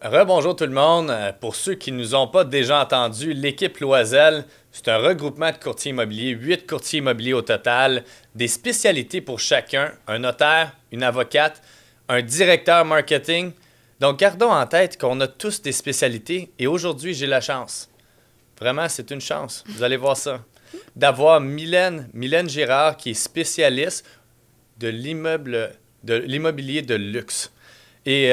Rebonjour tout le monde. Pour ceux qui ne nous ont pas déjà entendus, l'équipe Loisel, c'est un regroupement de courtiers immobiliers, 8 courtiers immobiliers au total, des spécialités pour chacun, un notaire, une avocate, un directeur marketing. Donc gardons en tête qu'on a tous des spécialités et aujourd'hui j'ai la chance. Vraiment, c'est une chance. Vous allez voir ça. D'avoir Mylène Girard qui est spécialiste de l'immobilier de luxe. Et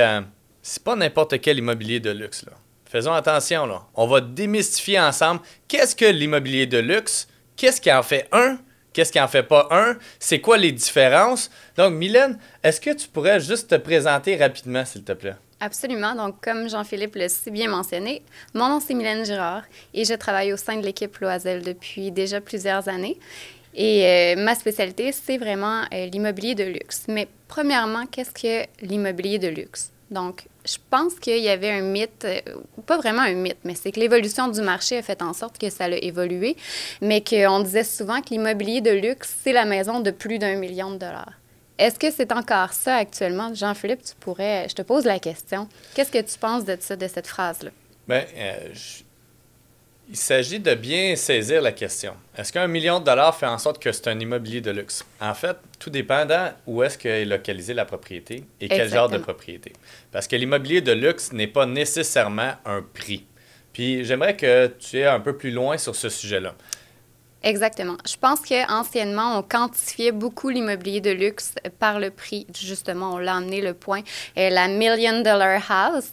c'est pas n'importe quel immobilier de luxe, là. Faisons attention, là. On va démystifier ensemble qu'est-ce que l'immobilier de luxe, qu'est-ce qui en fait un, qu'est-ce qui en fait pas un, c'est quoi les différences. Donc, Mylène, est-ce que tu pourrais juste te présenter rapidement, s'il te plaît? Absolument. Donc, comme Jean-Philippe l'a si bien mentionné, mon nom, c'est Mylène Girard et je travaille au sein de l'équipe Loisel depuis déjà plusieurs années. Et ma spécialité, c'est vraiment l'immobilier de luxe. Mais premièrement, qu'est-ce que l'immobilier de luxe? Donc, je pense qu'il y avait un mythe, pas vraiment un mythe, mais c'est que l'évolution du marché a fait en sorte que ça a évolué, mais qu'on disait souvent que l'immobilier de luxe, c'est la maison de plus d'1 million de dollars. Est-ce que c'est encore ça actuellement? Jean-Philippe, je te pose la question. Qu'est-ce que tu penses de ça, de cette phrase-là? Bien, il s'agit de bien saisir la question. Est-ce qu'un million de dollars fait en sorte que c'est un immobilier de luxe? En fait, tout dépendant où est-ce qu'est localisée la propriété et quel genre de propriété. Parce que l'immobilier de luxe n'est pas nécessairement un prix. Puis j'aimerais que tu aies un peu plus loin sur ce sujet-là. Exactement. Je pense qu'anciennement, on quantifiait beaucoup l'immobilier de luxe par le prix. Justement, on l'a amené le point. La Million Dollar House.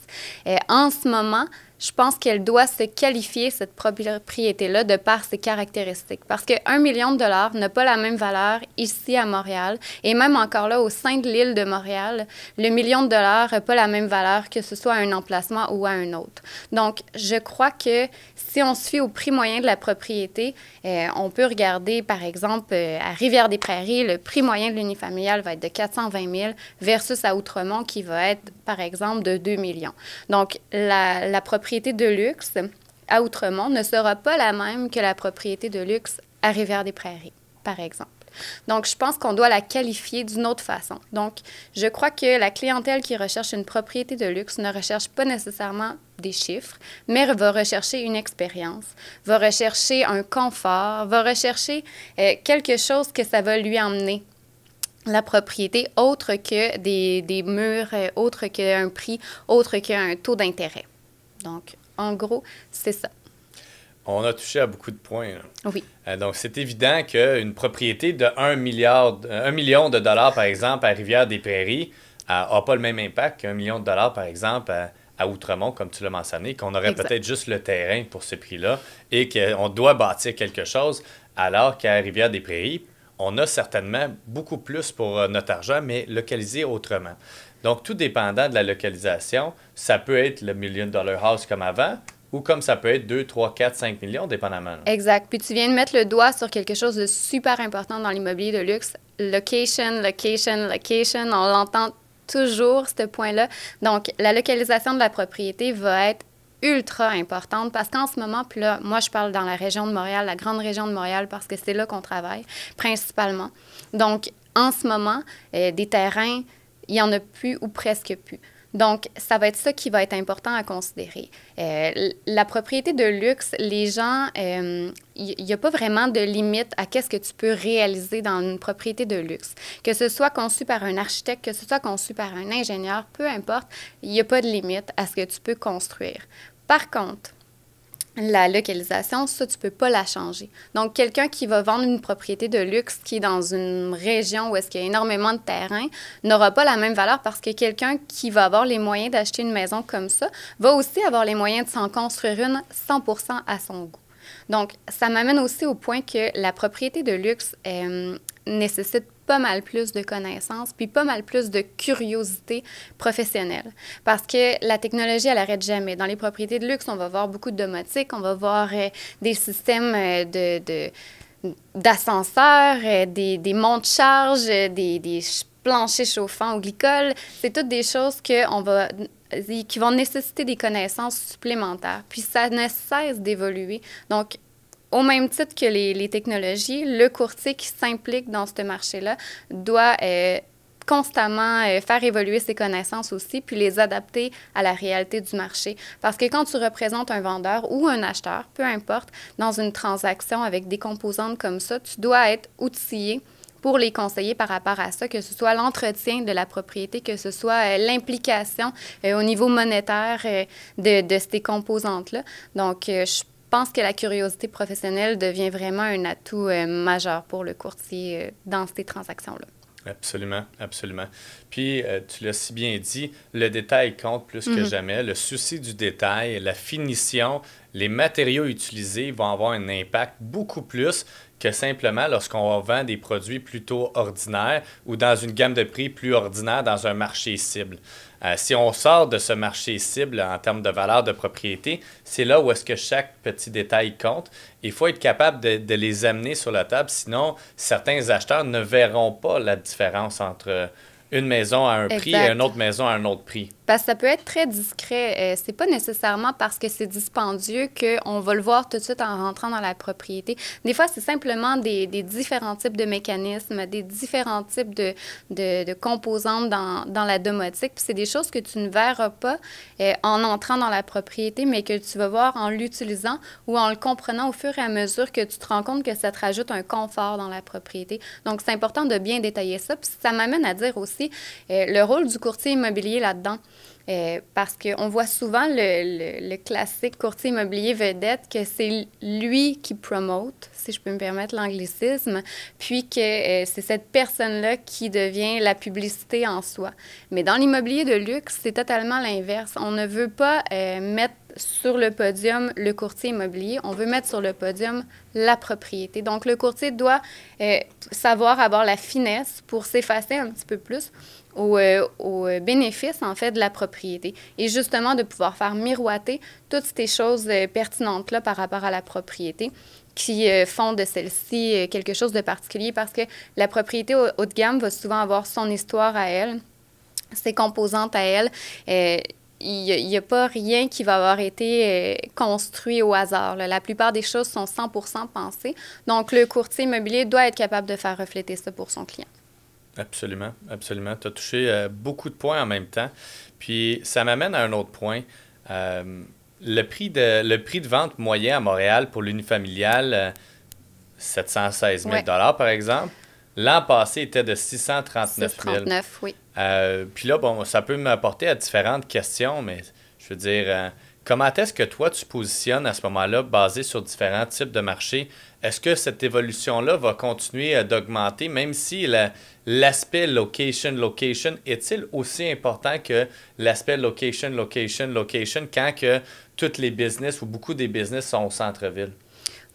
En ce moment, je pense qu'elle doit se qualifier, cette propriété-là, de par ses caractéristiques. Parce que 1 million de dollars n'a pas la même valeur ici à Montréal. Et même encore là, au sein de l'île de Montréal, le million de dollars n'a pas la même valeur que ce soit à un emplacement ou à un autre. Donc, je crois que si on se fie au prix moyen de la propriété, on peut regarder, par exemple, à Rivière-des-Prairies, le prix moyen de l'unifamilial va être de 420 000 versus à Outremont qui va être, par exemple, de 2 millions. Donc, la propriété de luxe à Outremont ne sera pas la même que la propriété de luxe à Rivière-des-Prairies, par exemple. Donc, je pense qu'on doit la qualifier d'une autre façon. Donc, je crois que la clientèle qui recherche une propriété de luxe ne recherche pas nécessairement des chiffres, mais va rechercher une expérience, va rechercher un confort, va rechercher quelque chose que ça va lui emmener la propriété, autre que des murs, autre qu'un prix, autre qu'un taux d'intérêt. Donc, en gros, c'est ça. On a touché à beaucoup de points, là. Oui. Donc, c'est évident qu'une propriété de 1 million de dollars, par exemple, à Rivière-des-Prairies, n'a pas le même impact qu'un million de dollars, par exemple, à Outremont, comme tu l'as mentionné, qu'on aurait peut-être juste le terrain pour ce prix-là et qu'on doit bâtir quelque chose, alors qu'à Rivière-des-Prairies, on a certainement beaucoup plus pour notre argent, mais localisé autrement. Donc, tout dépendant de la localisation, ça peut être le million dollar house comme avant, ou comme ça peut être 2, 3, 4, 5 millions, dépendamment. Exact. Puis tu viens de mettre le doigt sur quelque chose de super important dans l'immobilier de luxe. Location, location, location. On l'entend toujours, ce point-là. Donc, la localisation de la propriété va être ultra importante parce qu'en ce moment, puis là, moi, je parle dans la région de Montréal, la grande région de Montréal, parce que c'est là qu'on travaille, principalement. Donc, en ce moment, des terrains, il n'y en a plus ou presque plus. Donc, ça va être ça qui va être important à considérer. La propriété de luxe, les gens, il n'y a pas vraiment de limite à qu'est-ce que tu peux réaliser dans une propriété de luxe. Que ce soit conçu par un architecte, que ce soit conçu par un ingénieur, peu importe, il n'y a pas de limite à ce que tu peux construire. Par contre, la localisation, ça, tu ne peux pas la changer. Donc, quelqu'un qui va vendre une propriété de luxe qui est dans une région où est-ce qu'il y a énormément de terrain n'aura pas la même valeur parce que quelqu'un qui va avoir les moyens d'acheter une maison comme ça va aussi avoir les moyens de s'en construire une 100% à son goût. Donc, ça m'amène aussi au point que la propriété de luxe nécessite pas mal plus de connaissances, puis pas mal plus de curiosité professionnelle. Parce que la technologie, elle n'arrête jamais. Dans les propriétés de luxe, on va voir beaucoup de domotique, on va voir des systèmes d'ascenseurs, des monte-charges, des planchers chauffants au glycol. C'est toutes des choses qui vont nécessiter des connaissances supplémentaires. Puis ça ne cesse d'évoluer. Donc, au même titre que les technologies, le courtier qui s'implique dans ce marché-là doit constamment faire évoluer ses connaissances aussi, puis les adapter à la réalité du marché. Parce que quand tu représentes un vendeur ou un acheteur, peu importe, dans une transaction avec des composantes comme ça, tu dois être outillé pour les conseiller par rapport à ça, que ce soit l'entretien de la propriété, que ce soit l'implication au niveau monétaire de ces composantes-là. Donc, je pense que la curiosité professionnelle devient vraiment un atout majeur pour le courtier dans ces transactions-là. Absolument, absolument. Puis, tu l'as si bien dit, le détail compte plus que jamais. Le souci du détail, la finition, les matériaux utilisés vont avoir un impact beaucoup plus que simplement lorsqu'on vend des produits plutôt ordinaires ou dans une gamme de prix plus ordinaire dans un marché cible. Si on sort de ce marché cible en termes de valeur de propriété, c'est là où est-ce que chaque petit détail compte. Il faut être capable de les amener sur la table, sinon certains acheteurs ne verront pas la différence entre une maison à un prix et une autre maison à un autre prix. Parce que ça peut être très discret. C'est pas nécessairement parce que c'est dispendieux qu'on va le voir tout de suite en rentrant dans la propriété. Des fois, c'est simplement des différents types de mécanismes, des différents types de composantes dans la domotique. Puis c'est des choses que tu ne verras pas en entrant dans la propriété, mais que tu vas voir en l'utilisant ou en le comprenant au fur et à mesure que tu te rends compte que ça te rajoute un confort dans la propriété. Donc, c'est important de bien détailler ça. Puis ça m'amène à dire aussi le rôle du courtier immobilier là-dedans. Parce qu'on voit souvent le classique courtier immobilier vedette que c'est lui qui promote, si je peux me permettre l'anglicisme, puis que c'est cette personne-là qui devient la publicité en soi. Mais dans l'immobilier de luxe, c'est totalement l'inverse. On ne veut pas mettre sur le podium le courtier immobilier, on veut mettre sur le podium la propriété. Donc, le courtier doit savoir avoir la finesse pour s'effacer un petit peu plus au bénéfice, en fait, de la propriété. Et justement, de pouvoir faire miroiter toutes ces choses pertinentes-là par rapport à la propriété qui font de celle-ci quelque chose de particulier parce que la propriété haut de gamme va souvent avoir son histoire à elle, ses composantes à elle. Il n'y a pas rien qui va avoir été construit au hasard, là. La plupart des choses sont 100% pensées. Donc, le courtier immobilier doit être capable de faire refléter ça pour son client. Absolument, absolument. Tu as touché beaucoup de points en même temps. Puis, ça m'amène à un autre point. Le prix de vente moyen à Montréal pour l'unifamilial, 716 000 par exemple. L'an passé était de 639 000. 639, oui. Puis là, bon, ça peut m'apporter à différentes questions, mais je veux dire, comment est-ce que toi, tu positionnes à ce moment-là, basé sur différents types de marchés? Est-ce que cette évolution-là va continuer d'augmenter, même si l'aspect location est-il aussi important que l'aspect location quand que toutes les business ou beaucoup des business sont au centre-ville?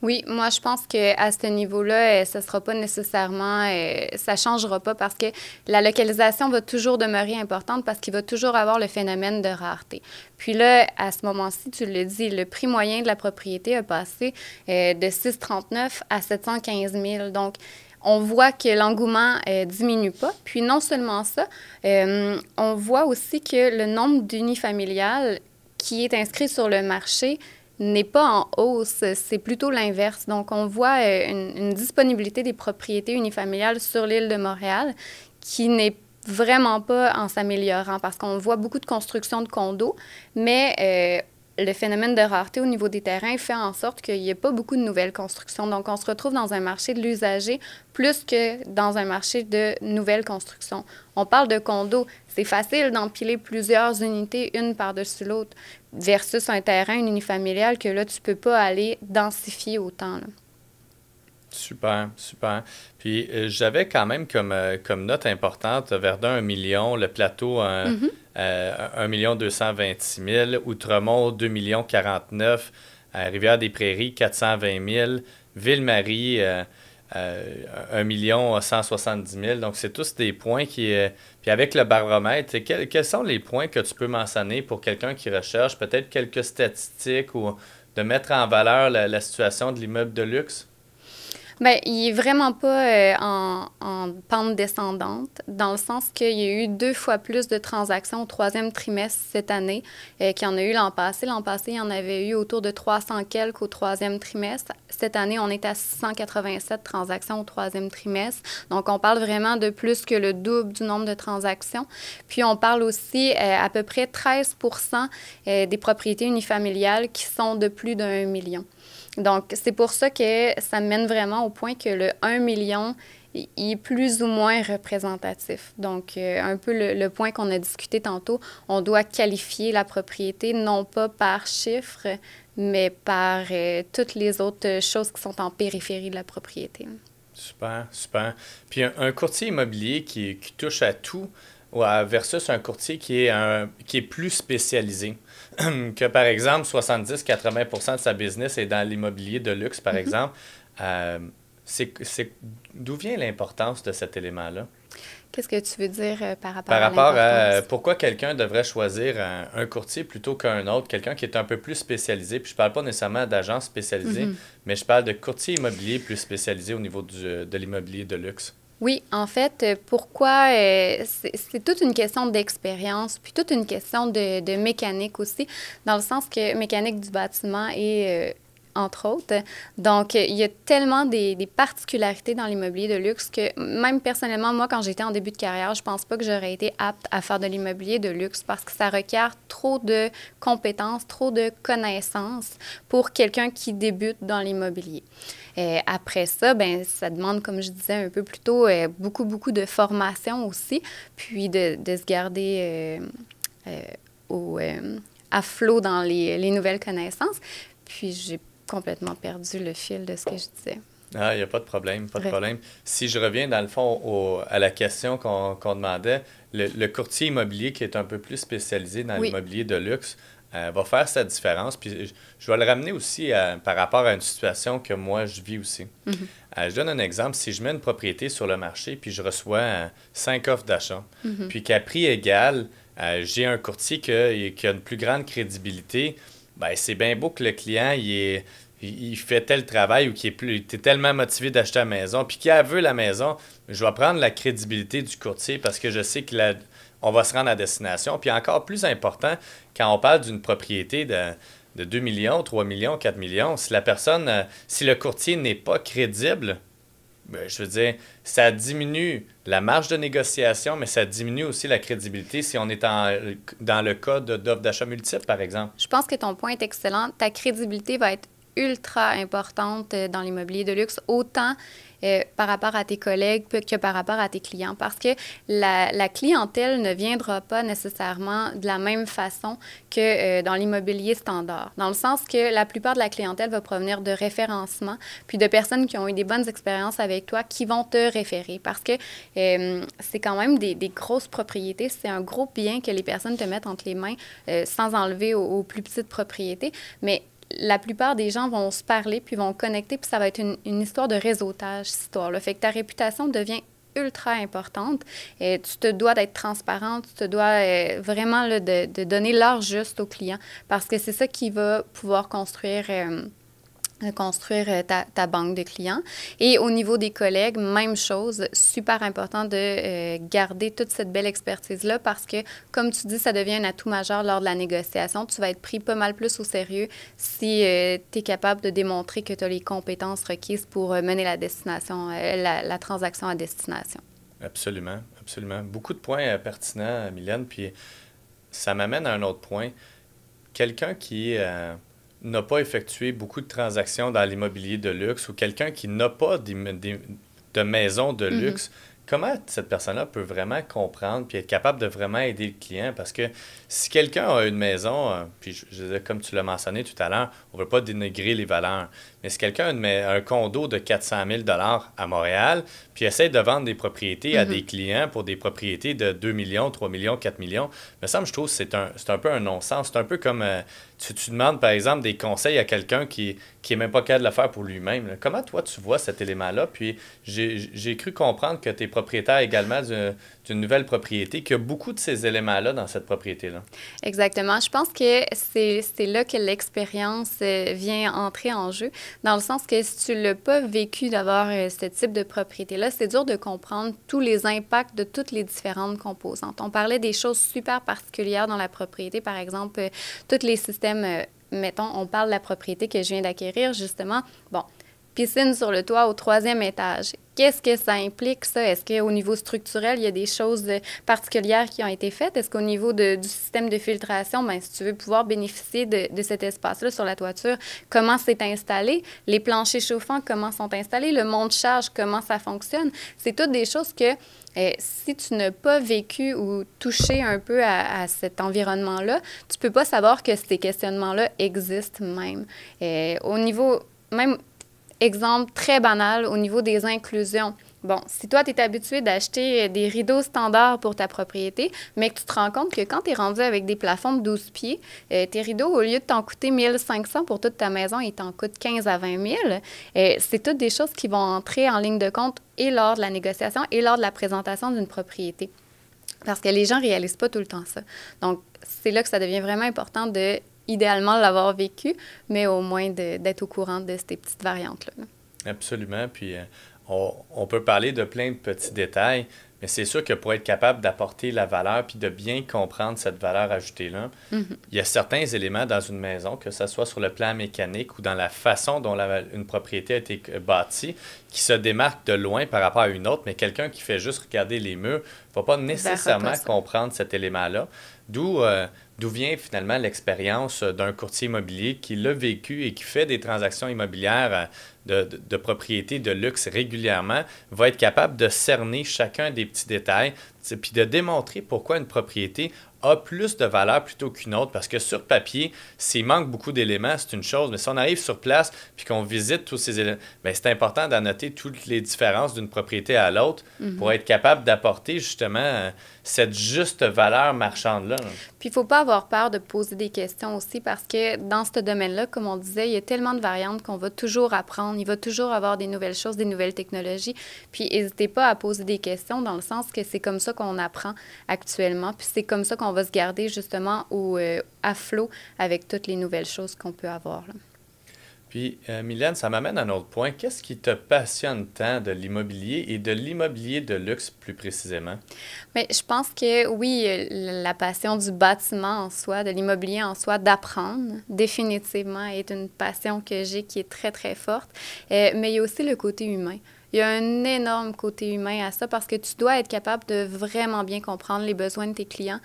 Oui, moi, je pense qu'à ce niveau-là, ça ne sera pas nécessairement, ça ne changera pas parce que la localisation va toujours demeurer importante parce qu'il va toujours avoir le phénomène de rareté. Puis là, à ce moment-ci, tu le dis, le prix moyen de la propriété a passé de 639 à 715 000. Donc, on voit que l'engouement diminue pas. Puis non seulement ça, on voit aussi que le nombre d'unifamiliales qui est inscrit sur le marché n'est pas en hausse, c'est plutôt l'inverse. Donc, on voit une disponibilité des propriétés unifamiliales sur l'île de Montréal qui n'est vraiment pas en s'améliorant parce qu'on voit beaucoup de construction de condos, mais le phénomène de rareté au niveau des terrains fait en sorte qu'il n'y a pas beaucoup de nouvelles constructions. Donc, on se retrouve dans un marché de l'usager plus que dans un marché de nouvelles constructions. On parle de condos. C'est facile d'empiler plusieurs unités, une par-dessus l'autre, versus un terrain unifamilial que là, tu ne peux pas aller densifier autant, là. Super, super. Puis, j'avais quand même comme note importante, Verdun, 1 million, le plateau, 1 226 000, Outremont, 2 49 000, Rivière-des-Prairies, 420 000, Ville-Marie, 1 170 000. Donc, c'est tous des points qui... puis avec le baromètre, quels sont les points que tu peux mentionner pour quelqu'un qui recherche peut-être quelques statistiques ou de mettre en valeur la situation de l'immeuble de luxe? Bien, il est vraiment pas en pente descendante, dans le sens qu'il y a eu 2 fois plus de transactions au troisième trimestre cette année qu'il y en a eu l'an passé. L'an passé, il y en avait eu autour de 300 quelques au troisième trimestre. Cette année, on est à 687 transactions au troisième trimestre. Donc, on parle vraiment de plus que le double du nombre de transactions. Puis, on parle aussi à peu près 13 des propriétés unifamiliales qui sont de plus d'1 million. Donc, c'est pour ça que ça mène vraiment au point que le 1 million il est plus ou moins représentatif. Donc, un peu le point qu'on a discuté tantôt, on doit qualifier la propriété non pas par chiffre, mais par toutes les autres choses qui sont en périphérie de la propriété. Super, super. Puis un courtier immobilier qui touche à tout versus un courtier qui est plus spécialisé. Que par exemple, 70-80% de sa business est dans l'immobilier de luxe, par exemple. D'où vient l'importance de cet élément-là? Qu'est-ce que tu veux dire par rapport Par à rapport à l'importance? pourquoi quelqu'un devrait choisir un courtier plutôt qu'un autre, quelqu'un qui est un peu plus spécialisé. Puis je parle pas nécessairement d'agence spécialisée, mais je parle de courtier immobilier plus spécialisé au niveau de l'immobilier de luxe. Oui, en fait, pourquoi c'est toute une question d'expérience, puis toute une question de mécanique aussi, dans le sens que mécanique du bâtiment et entre autres. Donc, il y a tellement des particularités dans l'immobilier de luxe que même personnellement, moi, quand j'étais en début de carrière, je pense pas que j'aurais été apte à faire de l'immobilier de luxe parce que ça requiert trop de compétences, trop de connaissances pour quelqu'un qui débute dans l'immobilier. Après ça, ben ça demande, comme je disais un peu plus tôt, beaucoup de formation aussi, puis de se garder à flot dans les nouvelles connaissances. Puis j'ai complètement perdu le fil de ce que je disais. Ah, il n'y a pas de problème, pas de problème. Si je reviens dans le fond à la question qu'on demandait, le courtier immobilier qui est un peu plus spécialisé dans l'immobilier de luxe va faire sa différence. Puis je vais le ramener aussi par rapport à une situation que moi je vis aussi. Je donne un exemple. Si je mets une propriété sur le marché puis je reçois 5 offres d'achat, puis qu'à prix égal, j'ai un courtier qui a une plus grande crédibilité, ben c'est bien beau que le client il fait tel travail ou qu'il est tellement motivé d'acheter la maison, puis qu'il veut la maison, je vais prendre la crédibilité du courtier parce que je sais qu'on va se rendre à destination. Puis encore plus important, quand on parle d'une propriété de 2 millions, 3 millions, 4 millions, si le courtier n'est pas crédible, ben, je veux dire, ça diminue la marge de négociation, mais ça diminue aussi la crédibilité si on est dans le cas d'offres d'achat multiples, par exemple. Je pense que ton point est excellent. Ta crédibilité va être ultra importante dans l'immobilier de luxe, autant par rapport à tes collègues que par rapport à tes clients, parce que la clientèle ne viendra pas nécessairement de la même façon que dans l'immobilier standard, dans le sens que la plupart de la clientèle va provenir de référencement, puis de personnes qui ont eu des bonnes expériences avec toi qui vont te référer, parce que c'est quand même des grosses propriétés, c'est un gros bien que les personnes te mettent entre les mains sans enlever aux plus petites propriétés, mais la plupart des gens vont se parler, puis vont connecter, puis ça va être une histoire de réseautage, cette histoire-là. Fait que ta réputation devient ultra importante. Tu te dois d'être transparente, tu te dois vraiment là, de donner l'heure juste au client, parce que c'est ça qui va pouvoir construire ta banque de clients. Et au niveau des collègues, même chose, super important de garder toute cette belle expertise-là parce que, comme tu dis, ça devient un atout majeur lors de la négociation. Tu vas être pris pas mal plus au sérieux si tu es capable de démontrer que tu as les compétences requises pour mener la transaction à destination. Absolument, absolument. Beaucoup de points pertinents, Mylène, puis ça m'amène à un autre point. Quelqu'un qui n'a pas effectué beaucoup de transactions dans l'immobilier de luxe ou quelqu'un qui n'a pas de maison de luxe, comment cette personne-là peut vraiment comprendre puis être capable de vraiment aider le client? Parce que si quelqu'un a une maison, puis comme tu l'as mentionné tout à l'heure, on ne veut pas dénigrer les valeurs, mais si quelqu'un a un condo de 400 000 à Montréal, puis essaie de vendre des propriétés à des clients pour des propriétés de 2 millions, 3 millions, 4 millions, me semble, je trouve que c'est un peu un non-sens. C'est un peu comme tu demandes, par exemple, des conseils à quelqu'un qui n'est même pas capable de le faire pour lui-même. Comment, toi, tu vois cet élément-là? Puis j'ai cru comprendre que tu es propriétaire également d'une nouvelle propriété, qu'il y a beaucoup de ces éléments-là dans cette propriété-là. Exactement. Je pense que c'est là que l'expérience vient entrer en jeu, dans le sens que si tu ne l'as pas vécu d'avoir ce type de propriété-là, c'est dur de comprendre tous les impacts de toutes les différentes composantes. On parlait des choses super particulières dans la propriété, par exemple, tous les systèmes, mettons, on parle de la propriété que je viens d'acquérir, justement. Bon, piscine sur le toit au 3e étage. Qu'est-ce que ça implique, ça? Est-ce qu'au niveau structurel, il y a des choses particulières qui ont été faites? Est-ce qu'au niveau du système de filtration, bien, si tu veux pouvoir bénéficier de cet espace-là sur la toiture, comment c'est installé? Les planchers chauffants, comment sont installés? Le monte-charge, comment ça fonctionne? C'est toutes des choses que, si tu n'as pas vécu ou touché un peu à cet environnement-là, tu ne peux pas savoir que ces questionnements-là existent même. Au niveau, même... Exemple très banal au niveau des inclusions. Bon, si toi, tu es habitué d'acheter des rideaux standards pour ta propriété, mais que tu te rends compte que quand tu es rendu avec des plafonds de 12 pieds, tes rideaux, au lieu de t'en coûter 1 500 pour toute ta maison, ils t'en coûtent 15 à 20 000. C'est toutes des choses qui vont entrer en ligne de compte et lors de la négociation et lors de la présentation d'une propriété. Parce que les gens ne réalisent pas tout le temps ça. Donc, c'est là que ça devient vraiment important de idéalement l'avoir vécu, mais au moins d'être au courant de ces petites variantes-là. Absolument. Puis on peut parler de plein de petits détails, mais c'est sûr que pour être capable d'apporter la valeur puis de bien comprendre cette valeur ajoutée-là, il y a certains éléments dans une maison, que ce soit sur le plan mécanique ou dans la façon dont une propriété a été bâtie, qui se démarquent de loin par rapport à une autre, mais quelqu'un qui fait juste regarder les murs ne va pas nécessairement comprendre cet élément-là. D'où vient finalement l'expérience d'un courtier immobilier qui l'a vécu et qui fait des transactions immobilières de propriétés de luxe régulièrement, va être capable de cerner chacun des petits détails, puis de démontrer pourquoi une propriété a plus de valeur plutôt qu'une autre. Parce que sur papier, s'il manque beaucoup d'éléments, c'est une chose, mais si on arrive sur place puis qu'on visite tous ces éléments, bien, c'est important d'annoter toutes les différences d'une propriété à l'autre pour être capable d'apporter justement cette juste valeur marchande-là. Puis il ne faut pas avoir peur de poser des questions aussi, parce que dans ce domaine-là, comme on disait, il y a tellement de variantes qu'on va toujours apprendre. Il va toujours avoir des nouvelles choses, des nouvelles technologies. Puis n'hésitez pas à poser des questions, dans le sens que c'est comme ça qu'on apprend actuellement. Puis c'est comme ça qu'on va se garder justement à flot avec toutes les nouvelles choses qu'on peut avoir, là. Puis, Mylène, ça m'amène à un autre point. Qu'est-ce qui te passionne tant de l'immobilier et de l'immobilier de luxe plus précisément? Bien, je pense que oui, la passion du bâtiment en soi, de l'immobilier en soi, d'apprendre, définitivement, est une passion que j'ai qui est très, très forte. Mais il y a aussi le côté humain. Il y a un énorme côté humain à ça, parce que tu dois être capable de vraiment bien comprendre les besoins de tes clients,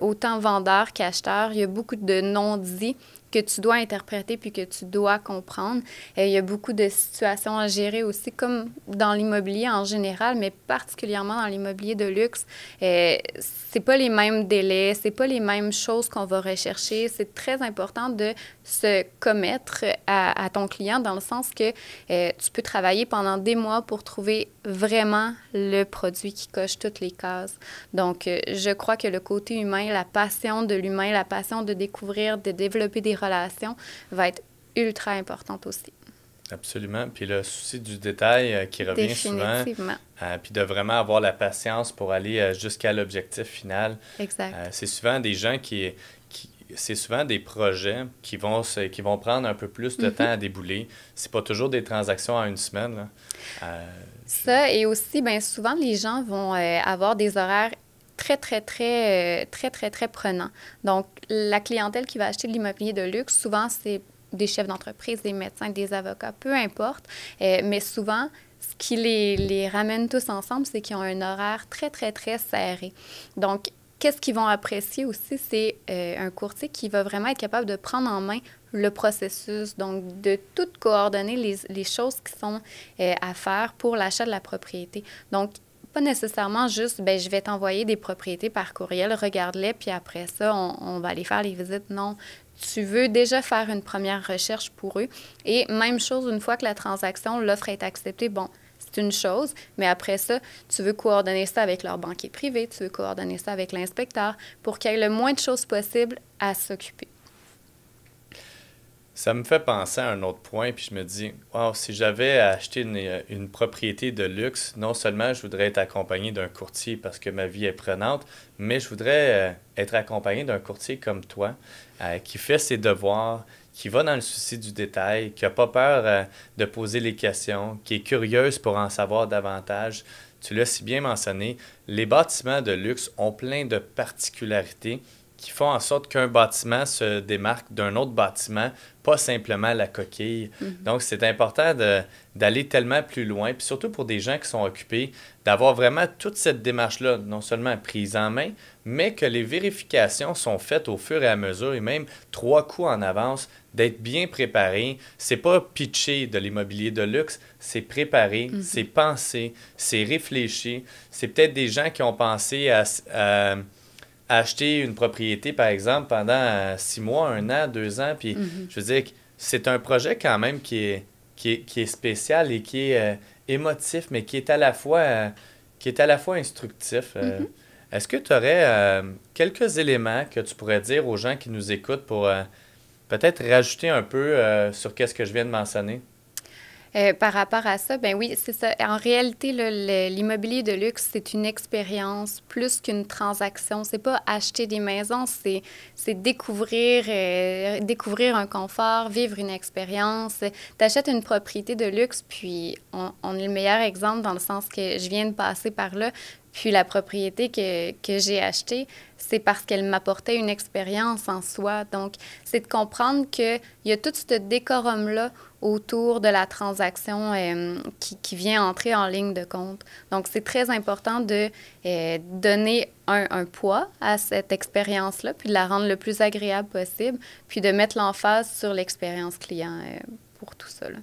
autant vendeurs qu'acheteurs. Il y a beaucoup de non-dits que tu dois interpréter puis que tu dois comprendre. Il y a beaucoup de situations à gérer aussi, comme dans l'immobilier en général, mais particulièrement dans l'immobilier de luxe. C'est pas les mêmes délais, c'est pas les mêmes choses qu'on va rechercher. C'est très important de se commettre à ton client, dans le sens que tu peux travailler pendant des mois pour trouver vraiment le produit qui coche toutes les cases. Donc, je crois que le côté humain, la passion de l'humain, la passion de découvrir, de développer des relations va être ultra importante aussi. Absolument. Puis le souci du détail qui revient souvent. Puis de vraiment avoir la patience pour aller jusqu'à l'objectif final. Exact. C'est souvent des gens c'est souvent des projets qui vont prendre un peu plus de temps à débouler. C'est pas toujours des transactions en une semaine, là. Ça, et aussi, bien souvent, les gens vont avoir des horaires très prenants. Donc, la clientèle qui va acheter de l'immobilier de luxe, souvent, c'est des chefs d'entreprise, des médecins, des avocats, peu importe. Mais souvent, ce qui les ramène tous ensemble, c'est qu'ils ont un horaire très serré. Donc, qu'est-ce qu'ils vont apprécier aussi, c'est un courtier qui va vraiment être capable de prendre en main le processus, donc de tout coordonner les choses qui sont à faire pour l'achat de la propriété. Donc, pas nécessairement juste, bien, je vais t'envoyer des propriétés par courriel, regarde-les, puis après ça, on va aller faire les visites. Non, tu veux déjà faire une première recherche pour eux. Et même chose, une fois que la transaction, l'offre est acceptée, bon, c'est une chose, mais après ça, tu veux coordonner ça avec leur banquier privé, tu veux coordonner ça avec l'inspecteur pour qu'il y ait le moins de choses possible à s'occuper. Ça me fait penser à un autre point, puis je me dis, wow, si j'avais acheté une propriété de luxe, non seulement je voudrais être accompagné d'un courtier parce que ma vie est prenante, mais je voudrais être accompagné d'un courtier comme toi, qui fait ses devoirs, qui va dans le souci du détail, qui n'a pas peur de poser les questions, qui est curieuse pour en savoir davantage. Tu l'as si bien mentionné, les bâtiments de luxe ont plein de particularités qui font en sorte qu'un bâtiment se démarque d'un autre bâtiment, pas simplement la coquille. Donc, c'est important d'aller tellement plus loin, puis surtout pour des gens qui sont occupés, d'avoir vraiment toute cette démarche-là, non seulement prise en main, mais que les vérifications sont faites au fur et à mesure, et même 3 coups en avance, d'être bien préparé. C'est pas pitcher de l'immobilier de luxe, c'est préparé, c'est pensé, c'est réfléchi. C'est peut-être des gens qui ont pensé à acheter une propriété, par exemple, pendant 6 mois, 1 an, 2 ans. Puis, je veux dire, c'est un projet quand même qui est spécial et qui est émotif, mais qui est à la fois instructif. Est-ce que tu aurais quelques éléments que tu pourrais dire aux gens qui nous écoutent pour peut-être rajouter un peu sur qu'est-ce que je viens de mentionner? Par rapport à ça, ben oui, c'est ça. En réalité, là, l'immobilier de luxe, c'est une expérience plus qu'une transaction. C'est pas acheter des maisons, c'est découvrir un confort, vivre une expérience. T'achètes une propriété de luxe, puis on est le meilleur exemple dans le sens que je viens de passer par là. Puis la propriété que j'ai achetée, c'est parce qu'elle m'apportait une expérience en soi. Donc, c'est de comprendre qu'il y a tout ce décorum-là autour de la transaction qui vient entrer en ligne de compte. Donc, c'est très important de donner un poids à cette expérience-là, puis de la rendre le plus agréable possible, puis de mettre l'emphase sur l'expérience client pour tout ça, là.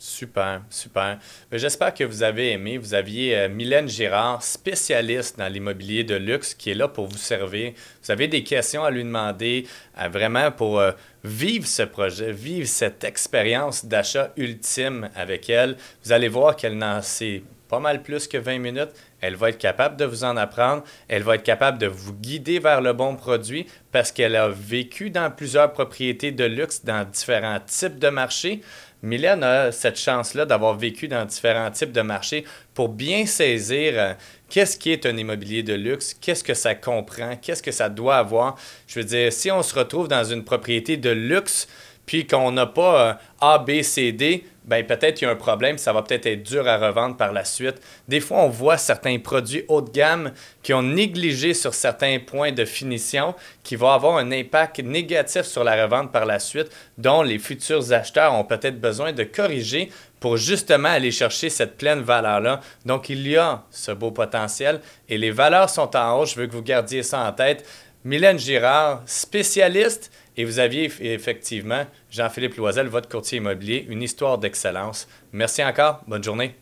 Super, super. J'espère que vous avez aimé. Vous aviez Mylène Girard, spécialiste dans l'immobilier de luxe, qui est là pour vous servir. Vous avez des questions à lui demander, vraiment pour vivre ce projet, vivre cette expérience d'achat ultime avec elle. Vous allez voir qu'elle n'en sait pas mal plus que 20 minutes. Elle va être capable de vous en apprendre. Elle va être capable de vous guider vers le bon produit parce qu'elle a vécu dans plusieurs propriétés de luxe dans différents types de marchés. Mylène a cette chance-là d'avoir vécu dans différents types de marchés pour bien saisir qu'est-ce qui est un immobilier de luxe, qu'est-ce que ça comprend, qu'est-ce que ça doit avoir. Je veux dire, si on se retrouve dans une propriété de luxe puis qu'on n'a pas A, B, C, D, ben peut-être qu'il y a un problème, ça va peut-être être dur à revendre par la suite. Des fois, on voit certains produits haut de gamme qui ont négligé sur certains points de finition qui vont avoir un impact négatif sur la revente par la suite, dont les futurs acheteurs ont peut-être besoin de corriger pour justement aller chercher cette pleine valeur-là. Donc, il y a ce beau potentiel et les valeurs sont en hausse. Je veux que vous gardiez ça en tête. Mylène Girard, spécialiste, et vous aviez effectivement Jean-Philippe Loisel, votre courtier immobilier, une histoire d'excellence. Merci encore. Bonne journée.